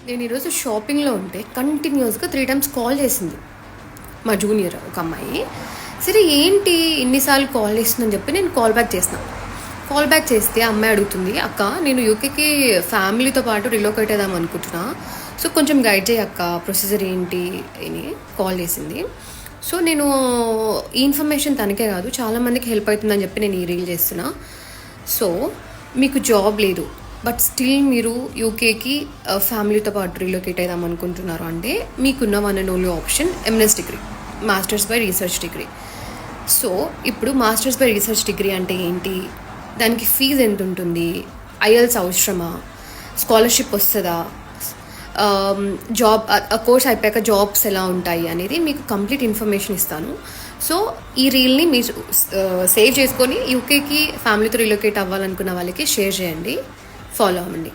నేను ఈరోజు షాపింగ్లో ఉంటే కంటిన్యూస్గా 3 టైమ్స్ కాల్ చేసింది మా జూనియర్ ఒక అమ్మాయి. సరే ఏంటి ఇన్నిసార్లు కాల్ చేస్తుందని చెప్పి నేను కాల్ బ్యాక్ చేస్తే ఆ అమ్మాయి అడుగుతుంది, అక్క నేను యూకేకి ఫ్యామిలీతో పాటు రిలోకేట్ అవుదాం అనుకుంటున్నా, సో కొంచెం గైడ్ చేయి అక్క, ప్రొసీజర్ ఏంటి అని కాల్ చేసింది. సో నేను ఈ ఇన్ఫర్మేషన్ తనకే కాదు చాలామందికి హెల్ప్ అవుతుందని చెప్పి నేను ఈ రీల్ చేస్తున్నా. సో మీకు జాబ్ లేదు బట్ స్టిల్ మీరు యూకేకి ఫ్యామిలీతో పాటు రిలోకేట్ అవుదాం అనుకుంటున్నారు అంటే మీకున్న one and only option MS degree, masters by research degree. So ఇప్పుడు మాస్టర్స్ బై రీసెర్చ్ డిగ్రీ అంటే ఏంటి, దానికి ఫీజు ఎంత ఉంటుంది, ఐఎల్స్ అవసరమా, స్కాలర్షిప్ వస్తుందా, జాబ్ కోర్స్ అయిపోయాక జాబ్స్ ఎలా ఉంటాయి అనేది మీకు కంప్లీట్ ఇన్ఫర్మేషన్ ఇస్తాను. సో ఈ రీల్ని మీరు సేవ్ చేసుకొని యూకేకి ఫ్యామిలీతో రిలోకేట్ అవ్వాలనుకున్న వాళ్ళకి షేర్ చేయండి, ఫాలో అవ్వండి.